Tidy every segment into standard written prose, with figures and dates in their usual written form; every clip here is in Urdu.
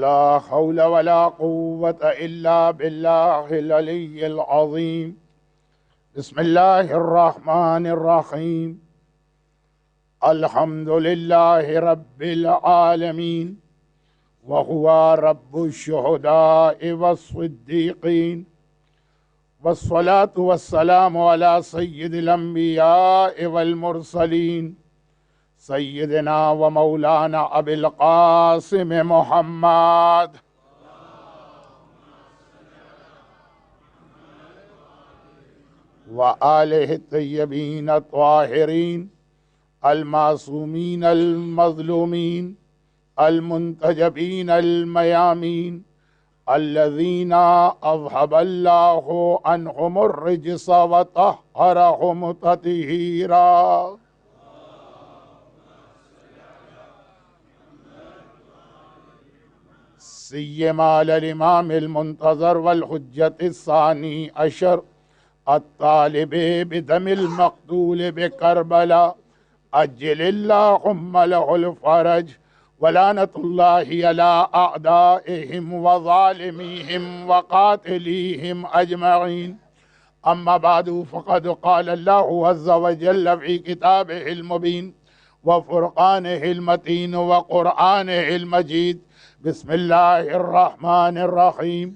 لا حول ولا قوة إلا بالله العلي العظيم. بسم الله الرحمن الرحيم. الحمد لله رب العالمين، وهو رب الشهداء والصديقين، والصلاة والسلام على سيد الأنبياء والمرسلين سيدنا ومولانا أبي القاسم محمد وآله الطيبين الطاهرين المعصومين المظلومين المنتجبين الميامين الذين أذهب الله عنهم الرجس وطهرهم تطهيرا. سيما الإمام المنتظر والحجة الثاني عشر الطالب بدم المقتول بكربلاء أجل اللهم له الفرج ولعنة الله على أعدائهم وظالميهم وقاتليهم أجمعين. أما بعد، فقد قال الله عز وجل في كتابه المبين وفرقانه المتين وقرآنه المجيد: بسم الله الرحمن الرحيم.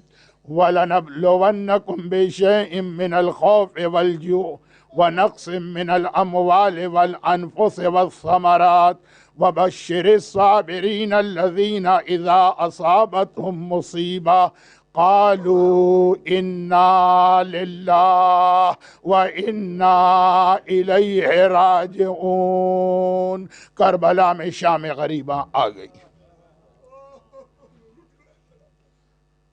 ولنبلونكم بشيء من الخوف والجوع ونقص من الأموال والأنفس والثمرات وبشر الصابرين الذين إذا أصابتهم مصيبة قالوا إنا لله وإنا إليه راجعون. کربلا میں شام غریباں آ گئی،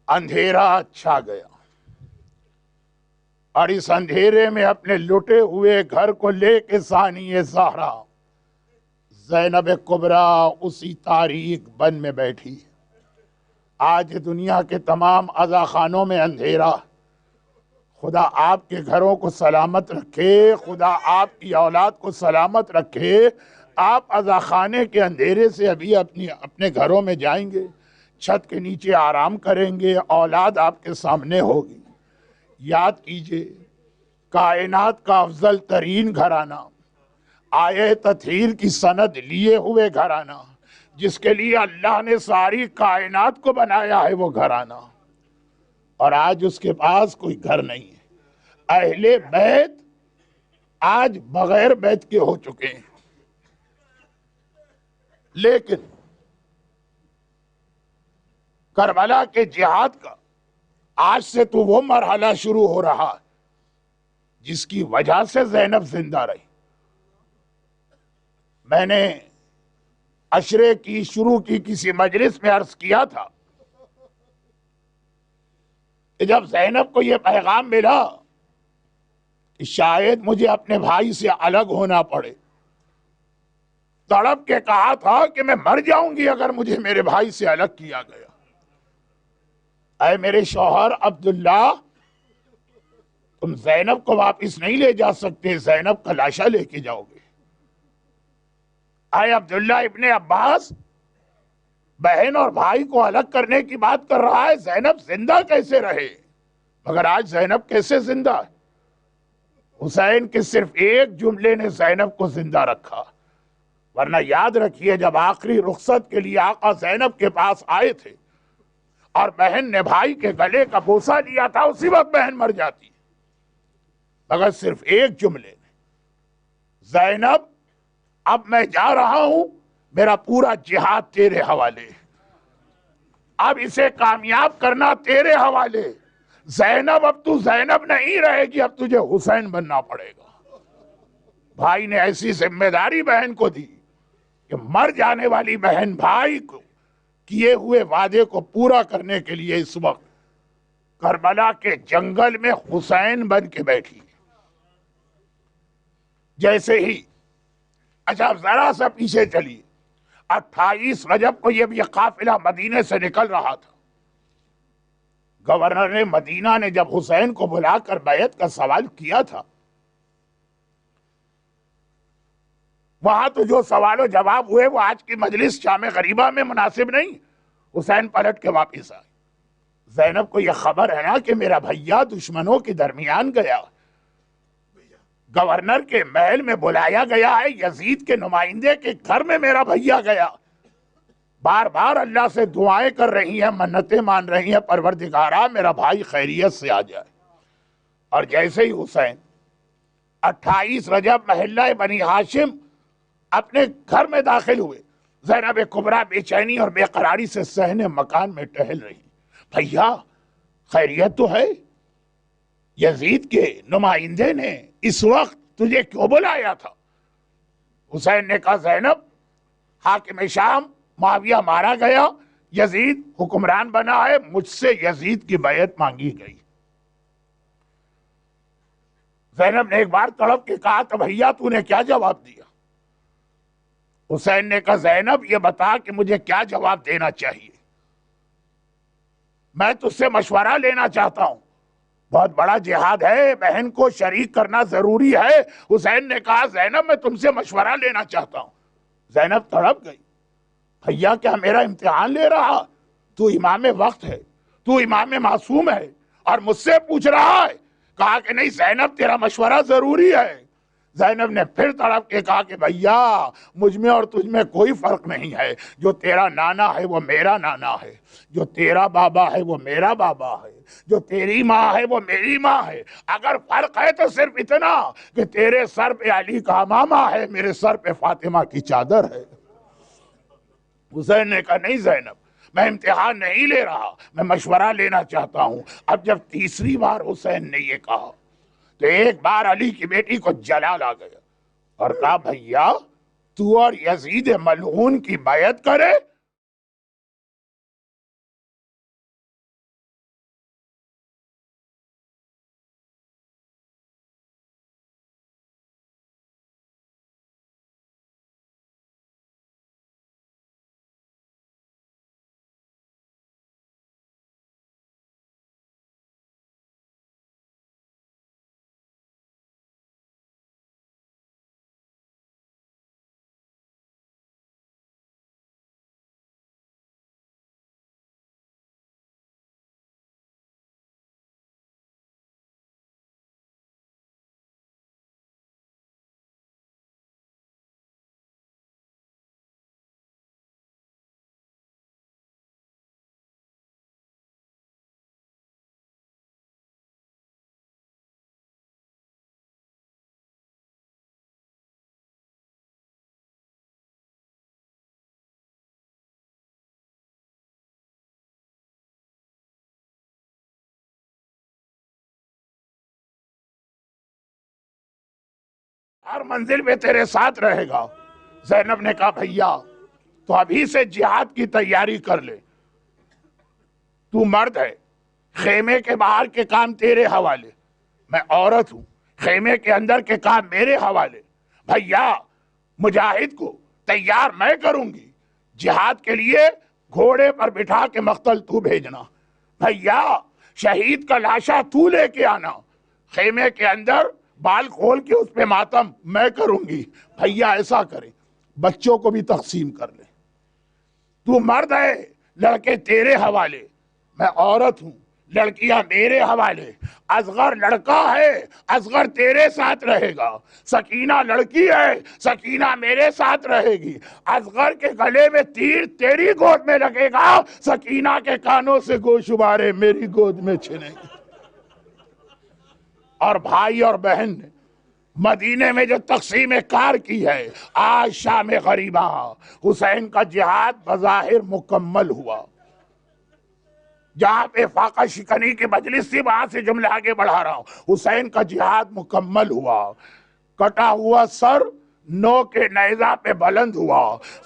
اندھیرا چھا گیا، اور اس اندھیرے میں اپنے لٹے ہوئے گھر کو لے کے ثانی زہرا زینب کبریٰ اسی تاریک بن میں بیٹھی. آج دنیا کے تمام عزاخانوں میں اندھیرا. خدا آپ کے گھروں کو سلامت رکھے، خدا آپ کی اولاد کو سلامت رکھے. آپ عزاخانے کے اندھیرے سے ابھی اپنے گھروں میں جائیں گے، چھت کے نیچے آرام کریں گے، اولاد آپ کے سامنے ہوگی. یاد کیجئے، کائنات کا افضل ترین گھرانہ، آیہ تطہیر کی سند لیے ہوئے گھرانہ، جس کے لیے اللہ نے ساری کائنات کو بنایا ہے، وہ گھرانہ. اور آج اس کے پاس کوئی گھر نہیں ہے. اہل بیت آج بغیر بیت کے ہو چکے ہیں. لیکن کربلا کے جہاد کا آج سے تو وہ مرحلہ شروع ہو رہا جس کی وجہ سے زینب زندہ رہی. میں نے عشرے کی شروع کی کسی مجلس میں عرض کیا تھا کہ جب زینب کو یہ پیغام ملا کہ شاید مجھے اپنے بھائی سے الگ ہونا پڑے، تڑپ کے کہا تھا کہ میں مر جاؤں گی اگر مجھے میرے بھائی سے الگ کیا گیا. اے میرے شوہر عبداللہ، تم زینب کو واپس نہیں لے جا سکتے، زینب کا لاشا لے کے جاؤ گے. اے عبداللہ ابن عباس، بہن اور بھائی کو الگ کرنے کی بات کر رہا ہے، زینب زندہ کیسے رہے؟ مگر آج زینب کیسے زندہ ہے؟ حسین کے صرف ایک جملے نے زینب کو زندہ رکھا. ورنہ یاد رکھیے، جب آخری رخصت کے لیے آقا زینب کے پاس آئے تھے اور بہن نے بھائی کے گلے کا بوسہ لیا تھا، اسی وقت بہن مر جاتی. مگر صرف ایک جملے نے: زینب اب میں جا رہا ہوں، میرا پورا جہاد تیرے حوالے، اب اسے کامیاب کرنا تیرے حوالے. زینب اب تو زینب نہیں رہے گی، اب تجھے حسین بننا پڑے گا. بھائی نے ایسی ذمہ داری بہن کو دی کہ مر جانے والی بہن بھائی کو کیے ہوئے وعدے کو پورا کرنے کے لیے اس وقت کربلا کے جنگل میں حسین بن کے بیٹھی. جیسے ہی اچھا ذرا سا پیچھے چلیے، 28 رجب کو یہ قافلہ مدینے سے نکل رہا تھا. گورنر مدینہ نے جب حسین کو بلا کر بیعت کا سوال کیا تھا، وہاں تو جو سوال و جواب ہوئے وہ آج کی مجلس شام غریبہ میں مناسب نہیں. حسین پلٹ کے واپس آئے. زینب کو یہ خبر ہے نا کہ میرا بھیا دشمنوں کے درمیان گیا, گورنر کے محل میں بلایا گیا ہے, یزید کے نمائندے کے گھر میں میرا بھیا گیا. بار بار اللہ سے دعائیں کر رہی ہیں, منتیں مان رہی ہیں, پروردگارا میرا بھائی خیریت سے آ جائے. اور جیسے ہی حسین 28 رجب محلہ بنی ہاشم اپنے گھر میں داخل ہوئے, زینب کبریٰ بے چینی اور بے قراری سے صحن مکان میں ٹہل رہی. بھیا خیریت تو ہے؟ یزید کے نمائندے نے اس وقت تجھے کیوں بلایا تھا؟ حسین نے کہا زینب, حاکم شام معاویہ مارا گیا, یزید حکمران بنا ہے, مجھ سے یزید کی بیعت مانگی گئی. زینب نے ایک بار تڑپ کے کہا تو بھیا تو نے کیا جواب دیا؟ حسین نے کہا زینب یہ بتا کہ مجھے کیا جواب دینا چاہیے, میں تجھ سے مشورہ لینا چاہتا ہوں, بہت بڑا جہاد ہے, بہن کو شریک کرنا ضروری ہے. حسین نے کہا زینب میں تم سے مشورہ لینا چاہتا ہوں. زینب تڑپ گئی, بھیا کیا میرا امتحان لے رہا؟ تو امام وقت ہے, تو امام معصوم ہے اور مجھ سے پوچھ رہا ہے. کہا کہ نہیں زینب تیرا مشورہ ضروری ہے. زینب نے پھر تڑپ کے کہا کہ بھیا مجھ میں اور تجھ میں کوئی فرق نہیں ہے, جو تیرا نانا ہے وہ میرا نانا ہے, جو تیرا بابا ہے وہ میرا بابا ہے, جو تیری ماں ہے وہ میری ماں ہے. اگر فرق ہے تو صرف اتنا کہ تیرے سر پہ علی کا عمامہ ہے, میرے سر پہ فاطمہ کی چادر ہے. حسین نے کہا نہیں زینب میں امتحان نہیں لے رہا, میں مشورہ لینا چاہتا ہوں. اب جب تیسری بار حسین نے یہ کہا تو ایک بار علی کی بیٹی کو جلال آ گیا اور کہا بھیا تو اور یزید ملعون کی بیعت کرے. ہر منزل میں تیرے ساتھ رہے گا. زینب نے کہا بھیا تو ابھی سے جہاد کی تیاری کر لے, تو مرد ہے, خیمے کے باہر کے کام تیرے حوالے, میں عورت ہوں, خیمے کے اندر کے کام میرے حوالے. بھیا مجاہد کو تیار میں کروں گی, جہاد کے لیے گھوڑے پر بٹھا کے مقتل تو بھیجنا. بھیا شہید کا لاشا تو لے کے آنا, خیمے کے اندر بال کھول کے اس پہ ماتم میں کروں گی. بھیا ایسا کرے, بچوں کو بھی تقسیم کر لے. تو مرد ہے, لڑکے تیرے حوالے, میں عورت ہوں, لڑکیاں میرے حوالے. اصغر لڑکا ہے, اصغر تیرے ساتھ رہے گا. سکینہ لڑکی ہے, سکینہ میرے ساتھ رہے گی. اصغر کے گلے میں تیر تیری گود میں لگے گا, سکینہ کے کانوں سے گوشوارے میری گود میں چھنے گی. اور بھائی اور بہن نے مدینے میں جو تقسیم کار کی ہے, آج شام غریبہ حسین کا جہاد بظاہر مکمل ہوا. جہاں پہ فاقہ شکنی کی مجلس تھی وہاں سے جملے آگے بڑھا رہا ہوں. حسین کا جہاد مکمل ہوا, کٹا ہوا سر نو کے نیزہ پہ بلند ہوا.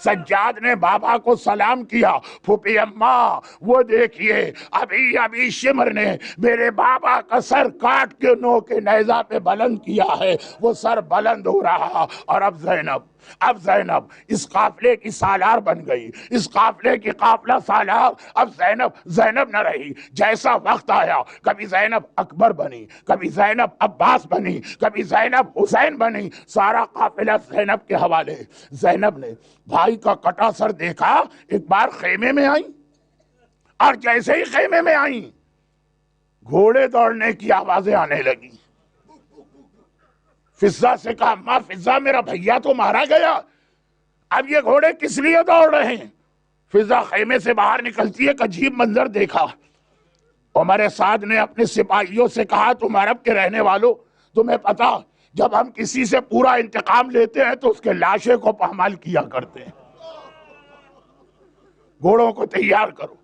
سجاد نے بابا کو سلام کیا, پھوپھی اماں وہ دیکھیے ابھی شمر نے میرے بابا کا سر کاٹ کے نو کے نیزہ پہ بلند کیا ہے, وہ سر بلند ہو رہا. اور اب زینب اس قافلے کی سالار بن گئی, اس قافلے کی قافلہ سالار. اب زینب نہ رہی. جیسا وقت آیا کبھی زینب اکبر بنی, کبھی زینب عباس بنی, کبھی زینب حسین بنی, سارا قافلہ زینب کے حوالے. زینب نے بھائی کا کٹا سر دیکھا, ایک بار خیمے میں آئی, اور جیسے ہی خیمے میں آئیں گھوڑے دوڑنے کی آوازیں آنے لگی۔ فضہ سے کہا ماں فضہ میرا بھیا تو مارا گیا، اب یہ گھوڑے کس لیے دوڑ رہے ہیں؟ فضہ خیمے سے باہر نکلتی ہے، ایک عجیب منظر دیکھا۔ عمر سعد نے اپنے سپاہیوں سے کہا تم عرب کے رہنے والوں، تمہیں پتا جب ہم کسی سے پورا انتقام لیتے ہیں تو اس کے لاشے کو پامال کیا کرتے ہیں، گھوڑوں کو تیار کرو،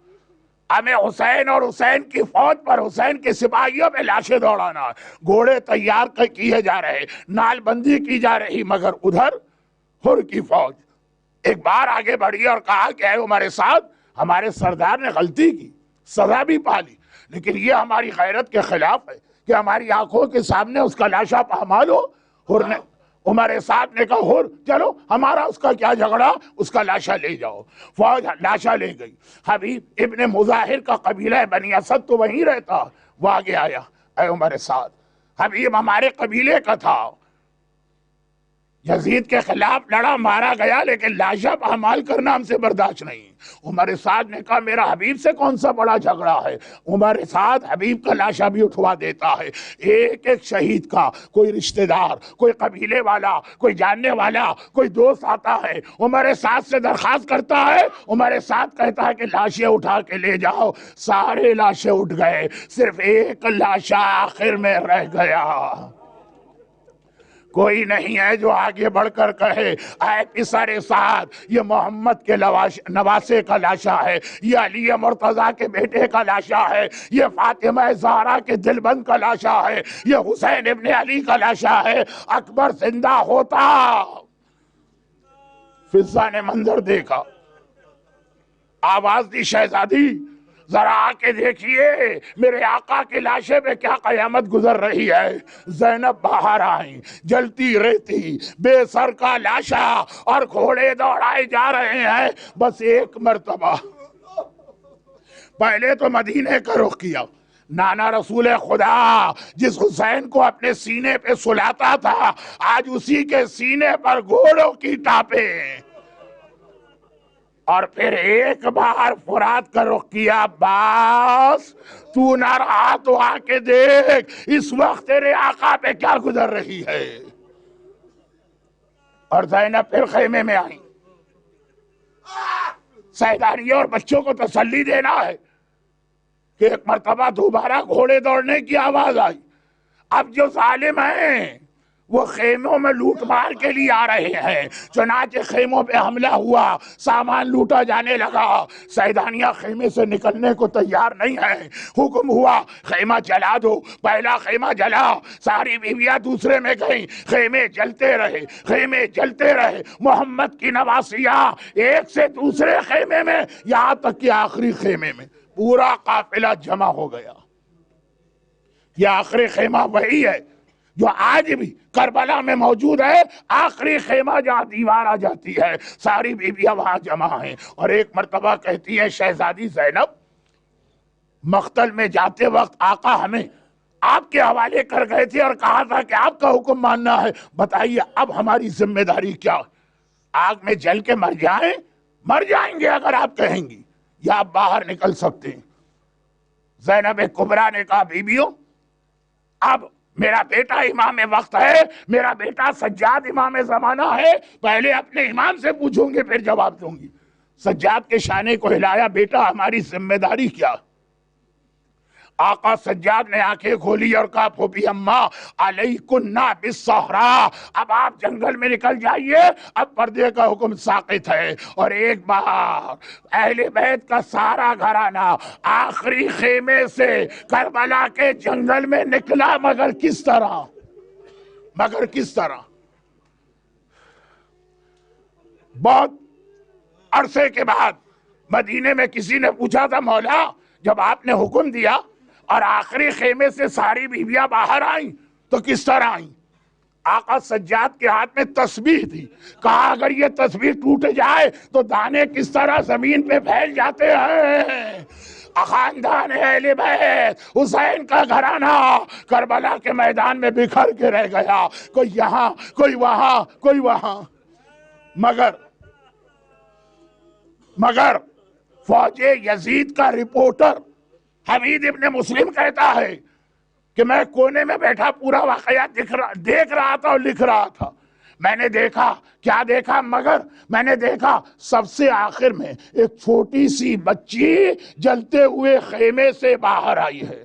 ہمیں حسین اور حسین کی فوج پر، حسین کے سپاہیوں پہ لاشیں دوڑانا۔ گھوڑے تیار کیے جا رہے، نال بندی کی جا رہی، مگر ادھر حر کی فوج ایک بار آگے بڑھی اور کہا کہ اے عمر سعد، ہمارے سردار نے غلطی کی، سزا بھی پالی، لیکن یہ ہماری غیرت کے خلاف ہے کہ ہماری آنکھوں کے سامنے اس کا لاشا پامال ہو۔ حر نے، عمر سعد نے کہا حر چلو ہمارا اس کا کیا جھگڑا، اس کا لاشا لے جاؤ۔ فوج لاشا لے گئی۔ حبیب ابن مظاہر کا قبیلہ بنی اسد تو وہیں رہتا، وہ آگے آیا، اے عمر سعد حبیب ہمارے قبیلے کا تھا، یزید کے خلاف لڑا، مارا گیا، لیکن لاشا پامال کرنا ہم سے برداشت نہیں۔ عمر سعد نے کہا میرا حبیب سے کون سا بڑا جھگڑا ہے؟ عمر سعد حبیب کا لاشا بھی اٹھوا دیتا ہے۔ ایک ایک شہید کا کوئی رشتہ دار، کوئی قبیلے والا، کوئی جاننے والا، کوئی دوست آتا ہے، عمر سعد سے درخواست کرتا ہے، عمر سعد کہتا ہے کہ لاشیں اٹھا کے لے جاؤ۔ سارے لاشیں اٹھ گئے، صرف ایک لاشا آخر میں رہ گیا۔ کوئی نہیں ہے جو آگے بڑھ کر کہے اے پسر سعد یہ محمد کے نواسے کا لاشا ہے، یہ علی مرتضیٰ کے بیٹے کا لاشا ہے، یہ فاطمہ زہرا کے دلبند کا لاشا ہے، یہ حسین ابن علی کا لاشا ہے۔ اکبر زندہ ہوتا، فضہ نے منظر دیکھا، آواز دی شہزادی ذرا آ کے دیکھیے میرے آقا کے لاشے پہ کیا قیامت گزر رہی ہے۔ زینب باہر آئیں، جلتی رہتی بے سر کا لاشا اور گھوڑے دوڑائے جا رہے ہیں۔ بس ایک مرتبہ پہلے تو مدینے کا رخ کیا، نانا رسول خدا جس حسین کو اپنے سینے پہ سلاتا تھا آج اسی کے سینے پر گھوڑوں کی ٹاپیں، اور پھر ایک بار فرات کا رخ کیا۔ عباس تو نہ رہا تو آ کے دیکھ اس وقت تیرے آقا پہ کیا گزر رہی ہے۔ اور زینب پھر خیمے میں آئیں، سیدانیوں اور بچوں کو تسلی دینا ہے کہ ایک مرتبہ دوبارہ گھوڑے دوڑنے کی آواز آئی۔ اب جو ظالم ہیں وہ خیموں میں لوٹ مار کے لیے آ رہے ہیں، چنانچہ خیموں پہ حملہ ہوا، سامان لوٹا جانے لگا۔ سیدانیہ خیمے سے نکلنے کو تیار نہیں ہے، حکم ہوا خیمہ جلا دو۔ پہلا خیمہ جلا، ساری بیویاں دوسرے میں گئیں، خیمے جلتے رہے، خیمے جلتے رہے۔ محمد کی نواسیاں ایک سے دوسرے خیمے میں، یہاں تک کہ آخری خیمے میں پورا قافلہ جمع ہو گیا۔ یہ آخری خیمہ وہی ہے جو آج بھی کربلا میں موجود ہے، آخری خیمہ جہاں دیوار آ جاتی ہے، ساری بیویاں وہاں جمع ہیں۔ اور ایک مرتبہ کہتی ہے شہزادی زینب مقتل میں جاتے وقت آقا ہمیں آپ کے حوالے کر گئے تھے اور کہا تھا کہ آپ کا حکم ماننا ہے، بتائیے اب ہماری ذمہ داری کیا؟ آگ میں جل کے مر جائیں؟ مر جائیں گے اگر آپ کہیں گی، یا آپ باہر نکل سکتے ہیں۔ زینب کبریٰ نے کہا بیویوں اب میرا بیٹا امام وقت ہے، میرا بیٹا سجاد امام زمانہ ہے، پہلے اپنے امام سے پوچھوں گے پھر جواب دوں گی۔ سجاد کے شانے کو ہلایا، بیٹا ہماری ذمہ داری کیا؟ آقا سجاد نے آنکھیں کھولی اور کہا پھوپھی اماں علیکن بالصحراء، اب آپ جنگل میں نکل جائیے، اب پردے کا حکم ساقط ہے۔ اور ایک بار اہل بیت کا سارا گھرانہ آخری خیمے سے کربلا کے جنگل میں نکلا، مگر کس طرح؟ مگر کس طرح؟ بہت عرصے کے بعد مدینے میں کسی نے پوچھا تھا مولا جب آپ نے حکم دیا اور آخری خیمے سے ساری بیویاں باہر آئیں تو کس طرح آئیں؟ آقا سجاد کے ہاتھ میں تسبیح تھی، کہا اگر یہ تسبیح ٹوٹ جائے تو دانے کس طرح زمین پہ پھیل جاتے ہیں۔ خاندان اہل بیت حسین کا گھرانہ کربلا کے میدان میں بکھر کے رہ گیا، کوئی یہاں کوئی وہاں کوئی وہاں، مگر فوج یزید کا رپورٹر حمید ابن مسلم کہتا ہے کہ میں کونے میں بیٹھا پورا واقعہ دیکھ رہا تھا اور لکھ رہا تھا. میں نے دیکھا، کیا دیکھا؟ مگر میں نے دیکھا سب سے آخر میں ایک چھوٹی سی بچی جلتے ہوئے خیمے سے باہر آئی ہے.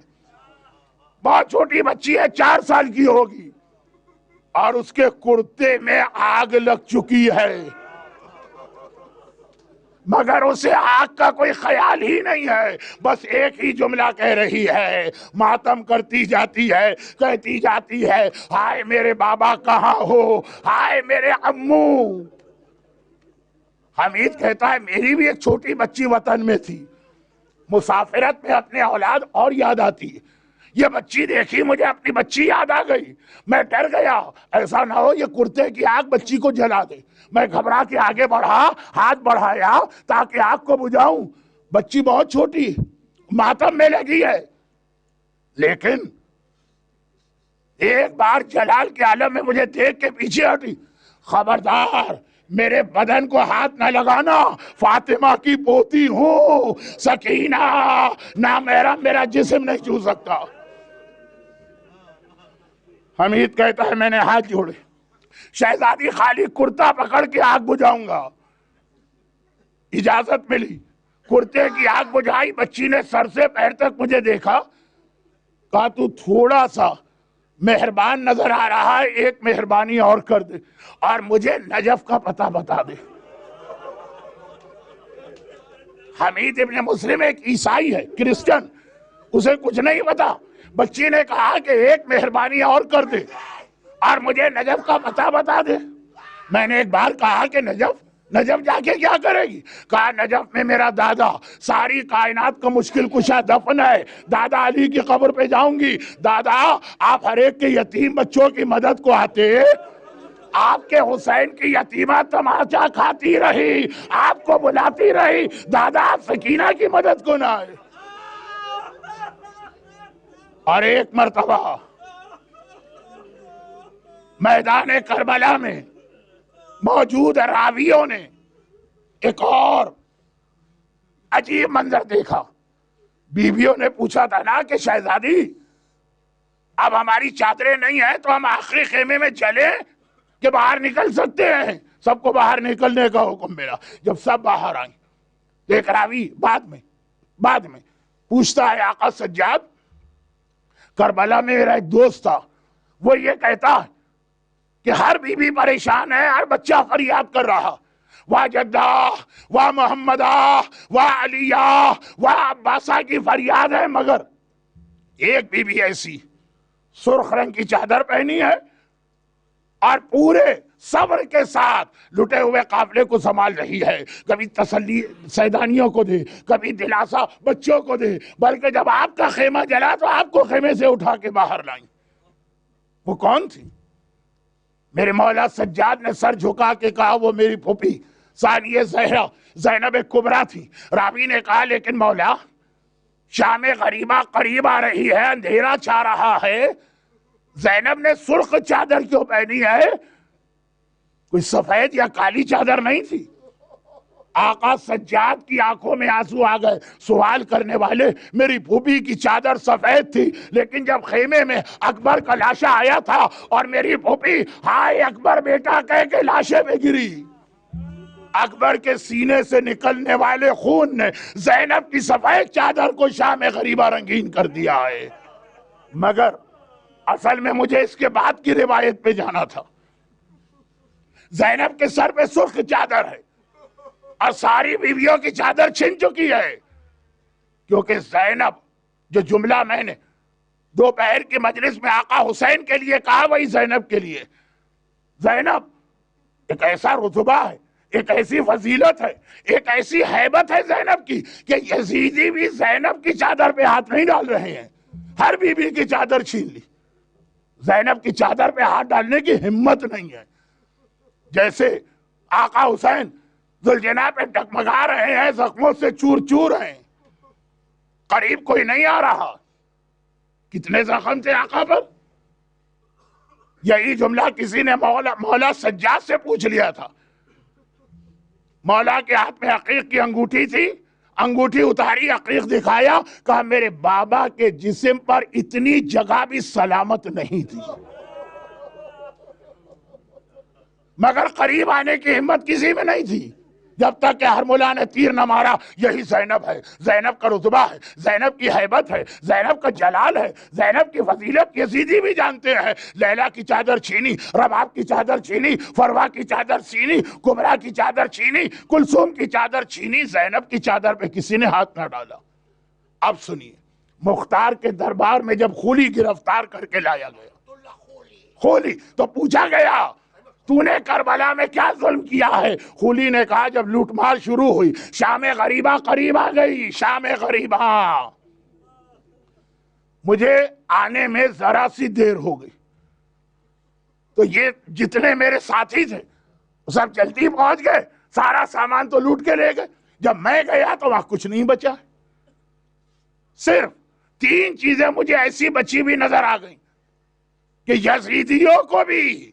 بہت چھوٹی بچی ہے، 4 سال کی ہوگی، اور اس کے کرتے میں آگ لگ چکی ہے، مگر اسے آگ کا کوئی خیال ہی نہیں ہے. بس ایک ہی جملہ کہہ رہی ہے، ماتم کرتی جاتی ہے، کہتی جاتی ہے، ہائے میرے بابا کہاں ہو، ہائے میرے امو. حمید کہتا ہے میری بھی ایک چھوٹی بچی وطن میں تھی. مسافرت میں اپنے اولاد اور یاد آتی ہے. یہ بچی دیکھی، مجھے اپنی بچی یاد آ گئی. میں ڈر گیا ایسا نہ ہو یہ کرتے کی آگ بچی کو جلا دے. میں گھبرا کے آگے بڑھا، ہاتھ بڑھایا تاکہ آگ کو بجھاؤں. بچی بہت چھوٹی ماتم میں لگی ہے، لیکن ایک بار جلال کے عالم میں مجھے دیکھ کے پیچھے ہٹی. خبردار میرے بدن کو ہاتھ نہ لگانا، فاطمہ کی پوتی ہوں. سکینہ نہ میرا جسم نہیں چھو سکتا. حمید کہتا ہے میں نے ہاتھ جوڑے، شہزادی خالی کرتا پکڑ کے آگ بجھاؤں گا. اجازت ملی، کرتے کی آگ بجھائی. بچی نے سر سے پیر تک مجھے دیکھا، کہا تو تھوڑا سا مہربان نظر آ رہا ہے، ایک مہربانی اور کر دے اور مجھے نجف کا پتہ بتا دے. حمید ابن مسلم ایک عیسائی ہے، کرسچن، اسے کچھ نہیں پتا. بچی نے کہا کہ ایک مہربانی اور کر دے اور مجھے نجف کا پتہ بتا دے. میں نے ایک بار کہا کہ نجف جا کے کیا کرے گی؟ کہا نجف میں میرا دادا، ساری کائنات کا مشکل کشا دفن ہے، دادا علی کی قبر پہ جاؤں گی. دادا آپ ہر ایک کے یتیم بچوں کی مدد کو آتے، آپ کے حسین کی یتیمہ تماچا کھاتی رہی، آپ کو بلاتی رہی، دادا آپ سکینہ کی مدد کو نہ آئے. اور ایک مرتبہ میدان کربلا میں موجود راویوں نے ایک اور عجیب منظر دیکھا. بیویوں نے پوچھا تھا نا کہ شہزادی اب ہماری چادریں نہیں ہیں تو ہم آخری خیمے میں چلیں کہ باہر نکل سکتے ہیں؟ سب کو باہر نکلنے کا حکم ملا. جب سب باہر آئیں، ایک راوی بعد میں پوچھتا ہے آقا سجاد، کربلا میں میرا ایک دوست تھا، وہ یہ کہتا ہے کہ ہر بیوی پریشان ہے، ہر بچہ فریاد کر رہا، واہ جدہ، واہ محمدہ، واہ علیہ، واہ عباسہ کی فریاد ہے، مگر ایک بیوی ایسی سرخ رنگ کی چادر پہنی ہے اور پورے صبر کے ساتھ لٹے ہوئے قافلے کو سنبھال رہی ہے. کبھی تسلی سیدانیوں کو دے، کبھی دلاسا بچوں کو دے، بلکہ جب آپ کا خیمہ جلا تو آپ کو خیمے سے اٹھا کے باہر لائیں. وہ کون تھی؟ میرے مولا سجاد نے سر جھکا کے کہا وہ میری پھوپھی ثانیہ زہرا زینب کبریٰ تھی. راوی نے کہا لیکن مولا شام غریبہ قریب آ رہی ہے، اندھیرا چھا رہا ہے، زینب نے سرخ چادر کیوں پہنی ہے؟ کوئی سفید یا کالی چادر نہیں تھی؟ آقا سجاد کی آنکھوں میں آنسو آ گئے. سوال کرنے والے، میری پھوپھی کی چادر سفید تھی، لیکن جب خیمے میں اکبر کا لاشا آیا تھا اور میری پھوپھی ہائے اکبر بیٹا کہہ کے لاشے پہ گری، اکبر کے سینے سے نکلنے والے خون نے زینب کی سفید چادر کو شام غریبہ رنگین کر دیا ہے. مگر اصل میں مجھے اس کے بعد کی روایت پہ جانا تھا. زینب کے سر پہ سرخ چادر ہے اور ساری بیویوں کی چادر چھن چکی ہے، کیونکہ زینب، جو جملہ میں نے دوپہر کی مجلس میں آقا حسین کے لیے کہا وہی زینب کے لیے. زینب ایک ایسا رتبہ ہے، ایک ایسی فضیلت ہے، ایک ایسی ہیبت ہے زینب کی کہ یزیدی بھی زینب کی چادر پہ ہاتھ نہیں ڈال رہے ہیں. ہر بیوی کی چادر چھین لی، زینب کی چادر پہ ہاتھ ڈالنے کی ہمت نہیں ہے. جیسے آقا حسین ذوالجناح پہ ڈگمگا رہے ہیں، زخموں سے چور چور ہیں، قریب کوئی نہیں آ رہا. کتنے زخم تھے آقا پر؟ یہی جملہ کسی نے مولا سجاد سے پوچھ لیا تھا. مولا کے ہاتھ میں عقیق کی انگوٹھی تھی انگوٹھی اتاری، عقیق دکھایا، کہا میرے بابا کے جسم پر اتنی جگہ بھی سلامت نہیں تھی، مگر قریب آنے کی ہمت کسی میں نہیں تھی، جب تک کہ ہرملا نے تیر نہ مارا، یہی زینب ہے، زینب کا رتبہ ہے، زینب کی ہیبت ہے، زینب کا جلال ہے، زینب کی فضیلت یزیدی بھی جانتے ہیں۔ لیلا کی چادر چھینی، رباب کی چادر چھینی، فروا کی چادر چھینی، کبرا کی چادر چھینی، کلثوم کی چادر چھینی، زینب کی چادر پہ کسی نے ہاتھ نہ ڈالا۔ اب سنیے، مختار کے دربار میں جب خولی گرفتار کر کے لایا گیا، خولی تو پوچھا گیا تو نے کربلا میں کیا ظلم کیا ہے؟ خولی نے کہا جب لوٹ مار شروع ہوئی، شام غریبہ قریب آ گئی، شام غریبہ مجھے آنے میں ذرا سی دیر ہو گئی، تو یہ جتنے میرے ساتھی تھے سب جلدی پہنچ گئے، سارا سامان تو لوٹ کے لے گئے، جب میں گیا تو وہاں کچھ نہیں بچا، صرف 3 چیزیں مجھے ایسی بچی بھی نظر آ گئیں کہ یزیدیوں کو بھی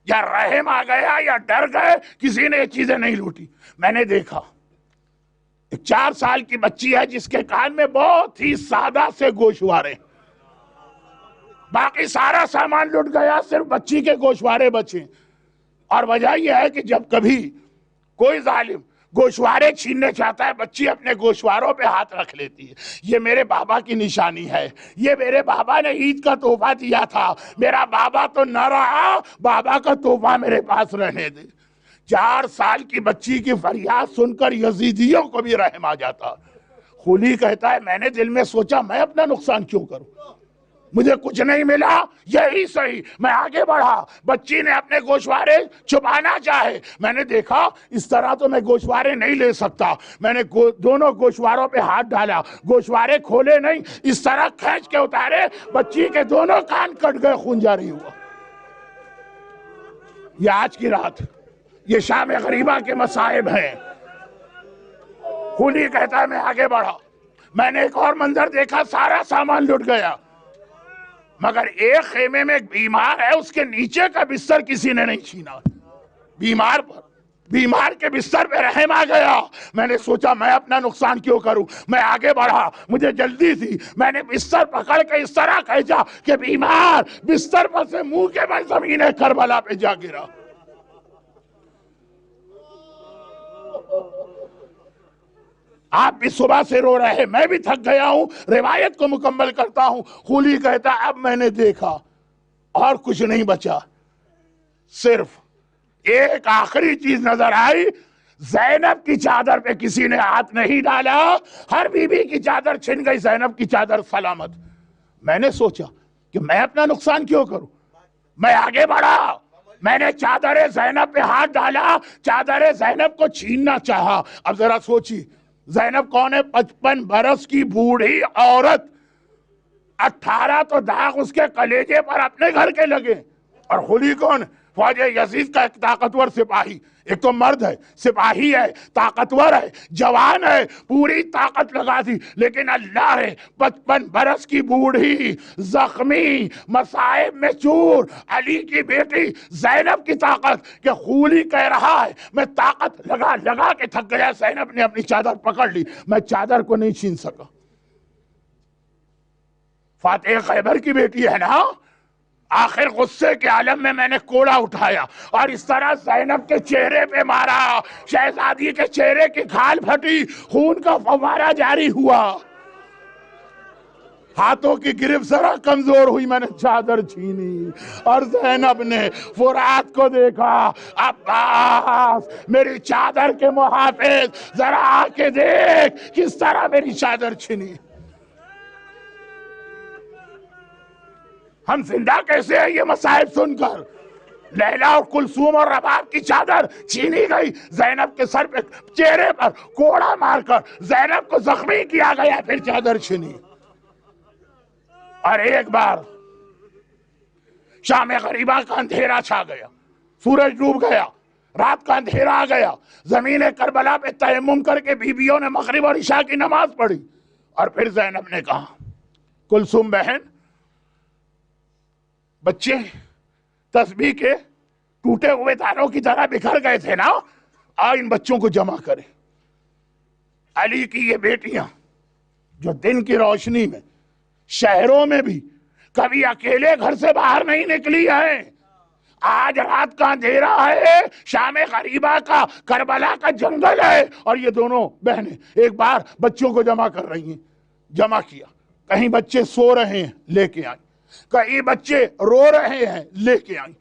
یا رحم آ گیا یا ڈر گئے، کسی نے یہ چیزیں نہیں لوٹی۔ میں نے دیکھا ایک 4 سال کی بچی ہے جس کے کان میں بہت ہی سادہ سے گوشوارے، باقی سارا سامان لٹ گیا، صرف بچی کے گوشوارے بچے۔ اور وجہ یہ ہے کہ جب کبھی کوئی ظالم گوشوارے چھیننے چاہتا ہے، بچی اپنے گوشواروں پہ ہاتھ رکھ لیتی ہے، یہ میرے بابا کی نشانی ہے، یہ میرے بابا نے عید کا تحفہ دیا تھا، میرا بابا تو نہ رہا، بابا کا تحفہ میرے پاس رہنے دے۔ 4 سال کی بچی کی فریاد سن کر یزیدیوں کو بھی رحم آ جاتا۔ خولی کہتا ہے میں نے دل میں سوچا میں اپنا نقصان کیوں کروں، مجھے کچھ نہیں ملا، یہی صحیح، میں آگے بڑھا، بچی نے اپنے گوشوارے چھپانا چاہے، میں نے دیکھا اس طرح تو میں گوشوارے نہیں لے سکتا، میں نے دونوں گوشواروں پہ ہاتھ ڈالا، گوشوارے کھولے نہیں، اس طرح کھینچ کے اتارے، بچی کے دونوں کان کٹ گئے، خون جاری ہوا۔ یہ آج کی رات، یہ شام غریبہ کے مصائب ہیں۔ خولی کہتا ہے میں آگے بڑھا، میں نے ایک اور منظر دیکھا، سارا سامان لٹ گیا، مگر ایک خیمے میں ایک بیمار ہے، اس کے نیچے کا بستر کسی نے نہیں چھینا، بیمار کے بستر پہ رحم آ گیا۔ میں نے سوچا میں اپنا نقصان کیوں کروں، میں آگے بڑھا، مجھے جلدی تھی، میں نے بستر پکڑ کے اس طرح کھینچا کہ بیمار بستر پر سے منہ کے بل زمین کربلا پہ جا گرا۔ آپ بھی صبح سے رو رہے ہیں، میں بھی تھک گیا ہوں، روایت کو مکمل کرتا ہوں۔ خولی کہتا اب میں نے دیکھا اور کچھ نہیں بچا، صرف ایک آخری چیز نظر آئی، زینب کی چادر پہ کسی نے ہاتھ نہیں ڈالا، ہر بی بی کی چادر چھن گئی، زینب کی چادر سلامت۔ میں نے سوچا کہ میں اپنا نقصان کیوں کروں، میں آگے بڑھا، میں نے چادر زینب پہ ہاتھ ڈالا، چادر زینب کو چھیننا چاہا۔ اب ذرا سوچی زینب کون ہے؟ 55 برس کی بوڑھی عورت، 18 تو داغ اس کے کلیجے پر اپنے گھر کے لگے، اور خولی کون؟ فوج یزید کا ایک طاقتور سپاہی، ایک تو مرد ہے، سپاہی ہے، طاقتور ہے، جوان ہے، پوری طاقت لگا دی، لیکن اللہ ہے 55 برس کی بوڑھی، زخمی، مصائب میں چور، علی کی بیٹی زینب کی طاقت، کہ خولی کہہ رہا ہے میں طاقت لگا کے تھک گیا، زینب نے اپنی چادر پکڑ لی، میں چادر کو نہیں چھین سکا۔ فاتح خیبر کی بیٹی ہے نا، آخر غصے کے عالم میں نے کوڑا اٹھایا اور اس طرح زینب کے چہرے پہ مارا، شہزادی کے چہرے کی کھال پھٹی، خون کا فوارہ جاری ہوا، ہاتھوں کی گرفت ذرا کمزور ہوئی، میں نے چادر چھینی اور زینب نے فرات کو دیکھا، عباس میری چادر کے محافظ ذرا آ کے دیکھ کس طرح میری چادر چھینی۔ ہم زندہ کیسے ہیں یہ مصائب سن کر؟ لیلا اور کلثوم اور رباب کی چادر چھینی گئی، زینب کے سر پہ چہرے پر کوڑا مار کر زینب کو زخمی کیا گیا، پھر چادر چھینی۔ اور ایک بار شام غریبہ کا اندھیرا چھا گیا، سورج ڈوب گیا، رات کا اندھیرا آ گیا، زمین کربلا پہ تیمم کر کے بیویوں نے مغرب اور عشاء کی نماز پڑھی، اور پھر زینب نے کہا کلثوم بہن، بچے تسبیح کے ٹوٹے ہوئے تاروں کی طرح بکھر گئے تھے نا، آؤ ان بچوں کو جمع کریں۔ علی کی یہ بیٹیاں جو دن کی روشنی میں شہروں میں بھی کبھی اکیلے گھر سے باہر نہیں نکلی ہیں، آج رات کا اندھیرا ہے، شام غریبہ کا کربلا کا جنگل ہے، اور یہ دونوں بہنیں ایک بار بچوں کو جمع کر رہی ہیں۔ جمع کیا، کہیں بچے سو رہے ہیں لے کے آئیں، کہیں بچے رو رہے ہیں لے کے آئیں۔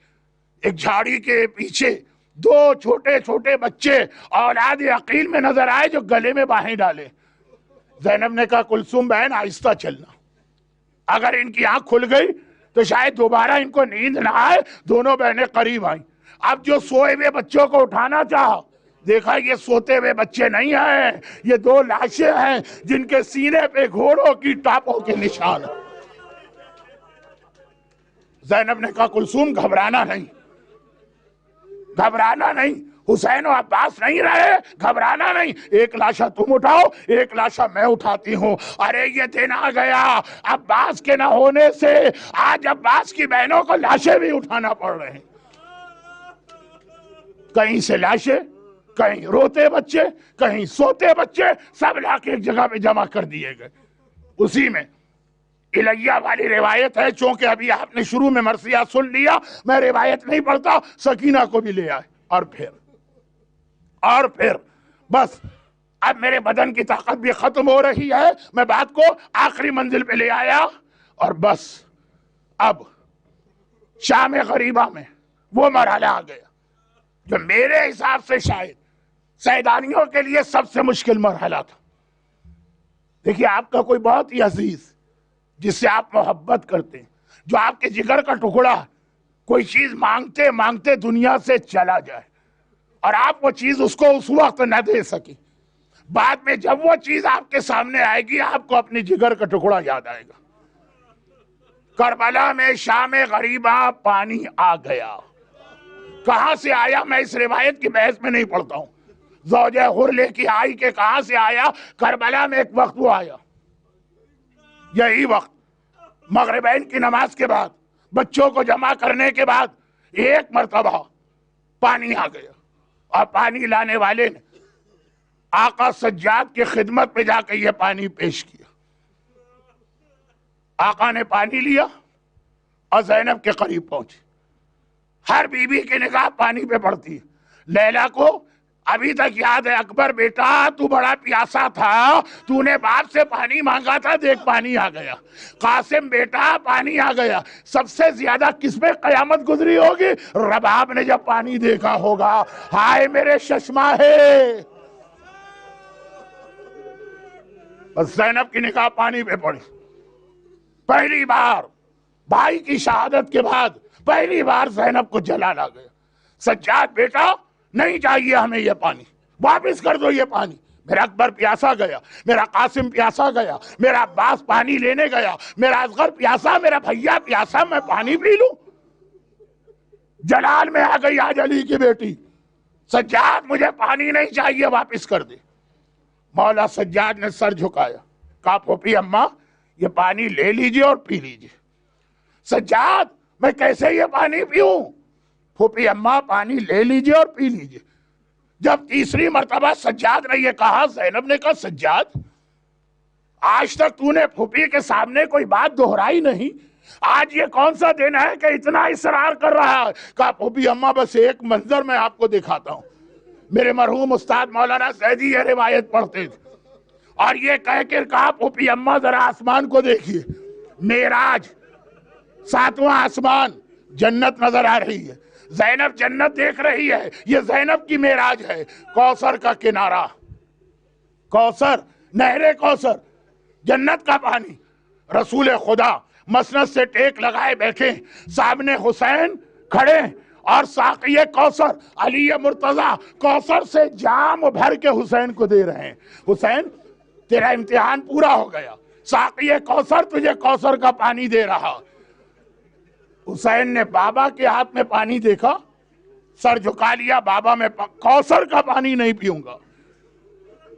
ایک جھاڑی کے پیچھے دو چھوٹے چھوٹے بچے اولاد عقیل میں نظر آئے جو گلے میں باہیں ڈالے۔ زینب نے کہا کلثوم بہن آہستہ چلنا، اگر ان کی آنکھ کھل گئی تو شاید دوبارہ ان کو نیند نہ آئے۔ دونوں بہنیں قریب آئیں، اب جو سوئے ہوئے بچوں کو اٹھانا چاہا، دیکھا یہ سوتے ہوئے بچے نہیں ہیں، یہ دو لاشیں ہیں جن کے سینے پہ گھوڑوں کی ٹاپوں کے نشان ہیں۔ زینب نے کہا کلثوم گھبرانا نہیں، گھبرانا نہیں، حسین و عباس نہیں رہے، گھبرانا نہیں، ایک لاشا تم اٹھاؤ، ایک لاشا میں اٹھاتی ہوں۔ ارے یہ دن آ گیا عباس کے نہ ہونے سے، آج عباس کی بہنوں کو لاشیں بھی اٹھانا پڑ رہے ہیں۔ کہیں سے لاشیں، کہیں روتے بچے، کہیں سوتے بچے، سب لا کے ایک جگہ پہ جمع کر دیے گئے۔ اسی میں الیہ والی روایت ہے، چونکہ ابھی آپ نے شروع میں مرثیہ سن لیا، میں روایت نہیں پڑھتا، سکینہ کو بھی لے آئے، اور پھر بس اب میرے بدن کی طاقت بھی ختم ہو رہی ہے، میں بات کو آخری منزل پہ لے آیا، اور بس اب شام غریبہ میں وہ مرحلہ آ گیا جو میرے حساب سے شاید سیدانیوں کے لیے سب سے مشکل مرحلہ تھا۔ دیکھیے آپ کا کوئی بہت ہی عزیز جس سے آپ محبت کرتے ہیں، جو آپ کے جگر کا ٹکڑا، کوئی چیز مانگتے مانگتے دنیا سے چلا جائے اور آپ وہ چیز اس کو اس وقت نہ دے سکیں، بعد میں جب وہ چیز آپ کے سامنے آئے گی آپ کو اپنی جگر کا ٹکڑا یاد آئے گا۔ کربلا میں شام غریبہ پانی آ گیا، کہاں سے آیا میں اس روایت کی بحث میں نہیں پڑھتا ہوں، زوجہ غر لے کے آئی کہ کہاں سے آیا، کربلا میں ایک وقت وہ آیا، یہی وقت مغربین کی نماز کے بعد بچوں کو جمع کرنے کے بعد ایک مرتبہ پانی آ گیا، اور پانی لانے والے نے آقا سجاد کی خدمت پہ جا کے یہ پانی پیش کیا۔ آقا نے پانی لیا اور زینب کے قریب پہنچے۔ ہر بی بی کی نگاہ پانی پہ پڑتی ہے۔ لیلا کو ابھی تک یاد ہے، اکبر بیٹا تو بڑا پیاسا تھا، تو نے باپ سے پانی مانگا تھا، دیکھ پانی آ گیا۔ قاسم بیٹا پانی آ گیا۔ سب سے زیادہ کس پہ قیامت گزری ہوگی؟ رباب نے جب پانی دیکھا ہوگا، ہائے میرے ششما ہے۔ بس زینب کی نگاہ پانی پہ پڑی۔ پہلی بار بھائی کی شہادت کے بعد پہلی بار زینب کو جلال آ گیا۔ سجاد بیٹا نہیں چاہیے ہمیں یہ پانی، واپس کر دو یہ پانی۔ میرا اکبر پیاسا گیا، میرا قاسم پیاسا گیا، میرا عباس پانی لینے گیا، میرا اصغر پیاسا، میرا بھیا پیاسا، میں پانی پی لوں؟ جلال میں آ گئی آج علی کی بیٹی، سجاد مجھے پانی نہیں چاہیے، واپس کر دے۔ مولا سجاد نے سر جھکایا، کہا پھوپھی اماں یہ پانی لے لیجئے اور پی لیجئے۔ سجاد میں کیسے یہ پانی پیوں؟ پھوپھی اماں پانی لے لیجئے اور پی لیجئے۔ جب تیسری مرتبہ سجاد نے یہ کہا، زینب نے کہا سجاد آج تک تو نے پھوپھی کے سامنے کوئی بات دہرائی نہیں، آج یہ کون سا دن ہے کہ اتنا اصرار کر رہا ہے؟ کہا پھوپھی اماں بس ایک منظر میں آپ کو دکھاتا ہوں۔ میرے مرحوم استاد مولانا سیدی یہ روایت پڑھتے تھے، اور یہ کہہ کے کہا پھوپھی اماں ذرا آسمان کو دیکھیے، معراج 7واں آسمان، جنت نظر آ رہی ہے، زینب جنت دیکھ رہی ہے، یہ زینب کی معراج ہے۔ کوثر کا کنارہ، کوثر، نہر کوثر، جنت کا پانی، رسول خدا مسند سے ٹیک لگائے بیٹھے، سامنے حسین کھڑے اور ساقی کوثر علی مرتضیٰ کوثر سے جام بھر کے حسین کو دے رہے ہیں۔ حسین تیرا امتحان پورا ہو گیا، ساقی کوثر تجھے کوثر کا پانی دے رہا۔ حسین نے بابا کے ہاتھ میں پانی دیکھا، سر جھکا لیا، بابا میں کوثر کا پانی نہیں پیوں گا۔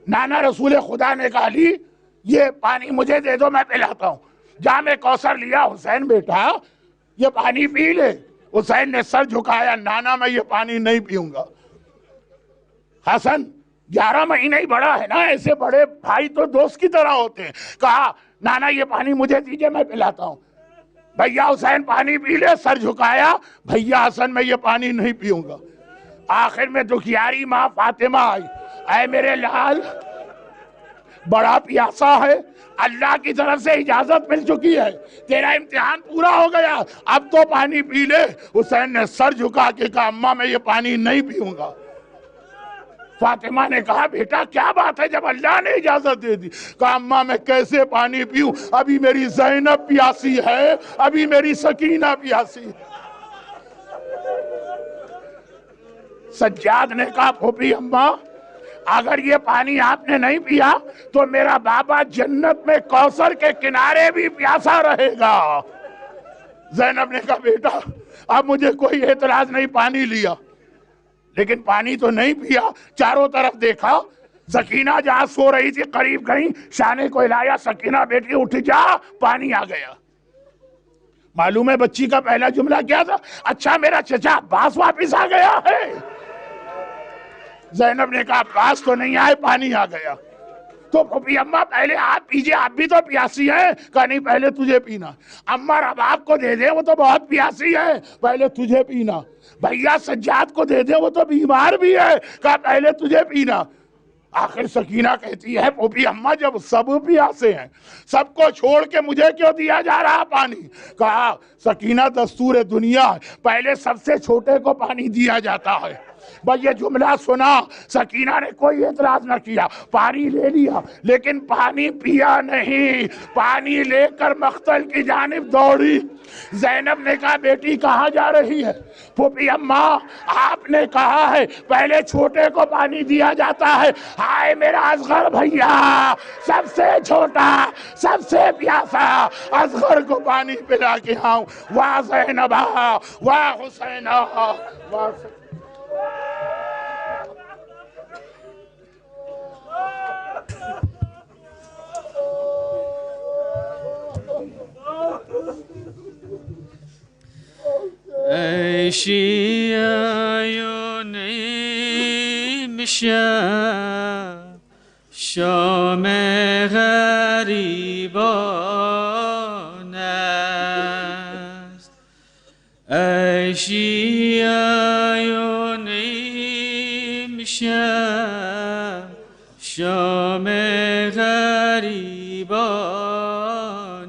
نانا رسول خدا نے کہا علی یہ پانی مجھے دے دو میں پلاتا ہوں۔ جام کوثر لیا، حسین بیٹا یہ پانی پی لے۔ حسین نے سر جھکایا، نانا میں یہ پانی نہیں پیوں گا۔ حسن 11 مہینے ہی بڑا ہے نا، ایسے بڑے بھائی تو دوست کی طرح ہوتے ہیں. کہا نانا یہ پانی مجھے دیجئے، میں پلاتا ہوں. بھیا حسین پانی پی لے، سر جھکایا، بھیا حسن میں یہ پانی نہیں پیوں گا. آخر میں دکھیاری ماں فاطمہ آئی، اے میرے لال بڑا پیاسا ہے، اللہ کی طرف سے اجازت مل چکی ہے، تیرا امتحان پورا ہو گیا، اب تو پانی پی لے. حسین نے سر جھکا کے کہا اماں میں یہ پانی نہیں پیوں گا. فاطمہ نے کہا بیٹا کیا بات ہے جب اللہ نے اجازت دے دی؟ کہا اماں میں کیسے پانی پیوں، ابھی میری زینب پیاسی ہے، ابھی میری سکینہ پیاسی ہے. سجاد نے کہا پھوپھی اماں اگر یہ پانی آپ نے نہیں پیا تو میرا بابا جنت میں کوثر کے کنارے بھی پیاسا رہے گا. زینب نے کہا بیٹا اب مجھے کوئی اعتراض نہیں، پانی لیا لیکن پانی تو نہیں پیا. چاروں طرف دیکھا، سکینہ جہاں سو رہی تھی قریب گئی، شانے کو ہلایا، سکینہ بیٹی اٹھ جا، پانی آ گیا. معلوم ہے بچی کا پہلا جملہ کیا تھا؟ اچھا میرا چچا عباس واپس آ گیا ہے. زینب نے کہا عباس تو نہیں آئے، پانی آ گیا. تو پھوپھی اماں پہلے آپ پیجئے، آپ بھی تو پیاسی ہیں. کہا نہیں پہلے تجھے پینا. اماں رباب کو دے دے، وہ تو بہت پیاسی ہے، پہلے تجھے پینا. بھیا سجاد کو دے دے، وہ تو بیمار بھی ہے. کہا پہلے تجھے پینا. آخر سکینہ کہتی ہے پھوپھی اماں جب سب پیاسے ہیں، سب کو چھوڑ کے مجھے کیوں دیا جا رہا پانی؟ کہا سکینہ دستور دنیا ہے، پہلے سب سے چھوٹے کو پانی دیا جاتا ہے. بھئی یہ جملہ سنا، سکینہ نے کوئی اعتراض نہ کیا، پانی لے لیا لیکن پانی پیا نہیں. پانی لے کر مقتل کی جانب دوڑی. زینب نے کہا بیٹی کہاں جا رہی ہے؟ پھوپھی اماں آپ نے کہا ہے پہلے چھوٹے کو پانی دیا جاتا ہے. ہائے میرا اصغر بھیا، سب سے چھوٹا، سب سے پیاسا اصغر کو پانی پلا کے آؤں. واہ زینبہ، واہ حسینہ، واہ ای شیعیان امشب شام غریبان است. ای شیعیان امشب شام غریبان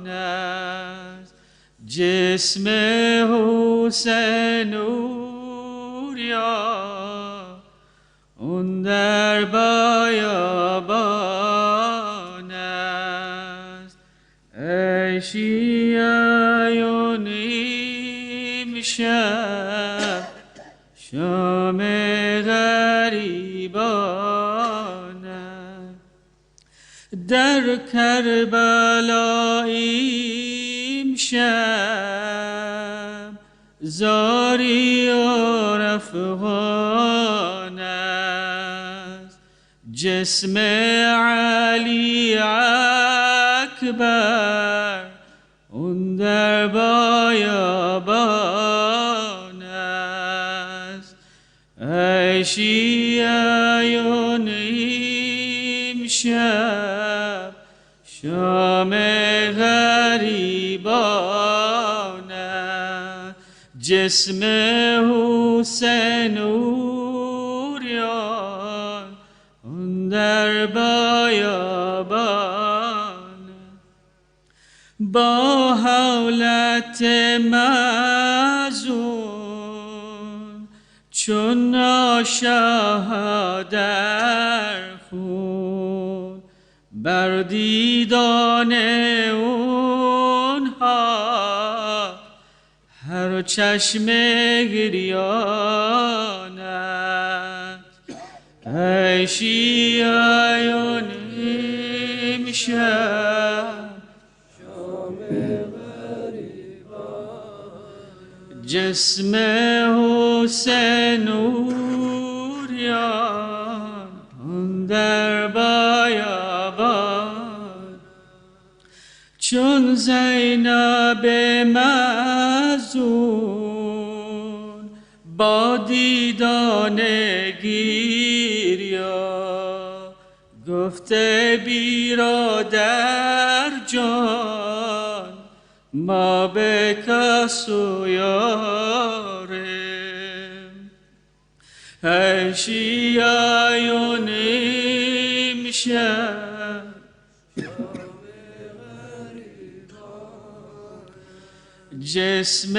است. جسم حسین اوریا اون در بیابان است. ای شیعیان امشب شام غریبان است. در کربلا امشب زاری و افغان است. جسم علی اکبر اون در بیابان است. ای شیعیان امشب شام غریبان است. جسم حسین اوریان اون در بیابان. با حولت مزون چون آشاه در خون بر دیدان اونها هر چشم گریان است. ای شیعیان امشب جسم حسین اوریان اون در بیابان. چون زینب مظنون با دیدان گریان گفته بیرادر جان ما به کس و یاریم اشیای و نیم شب جسم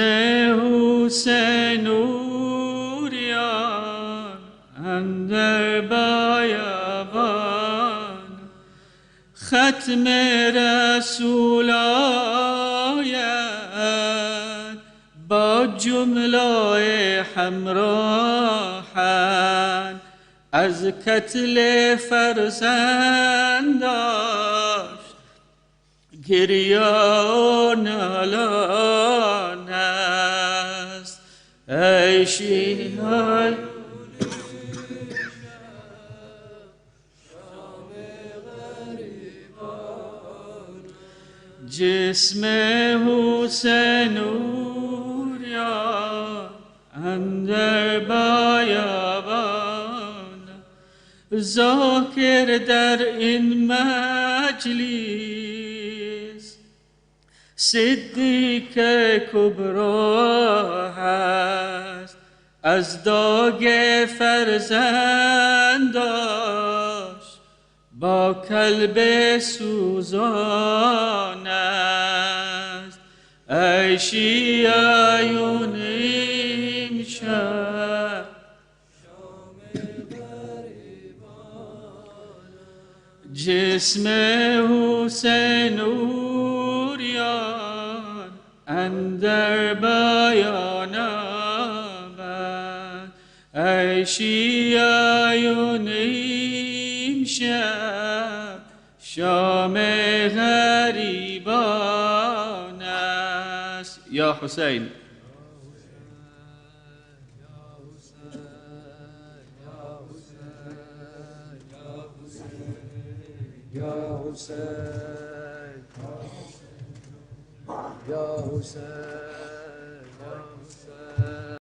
حسین اوریان اندر بیابان ختم رسول آید با جمله همراهن از قتل فرزنداش گریه و نالان است ای شیعه جسم حسین اوریان اندر بیابان ذاکر در این مجلس صدیق کبرا هست از داغ فرزنداش با قلب سوزان است ای شیعیون امشب جسم حسین اوریان اندر بیان آمد ای شیعیون امشب شام غریبان است یا حسین یا حسین یا حسین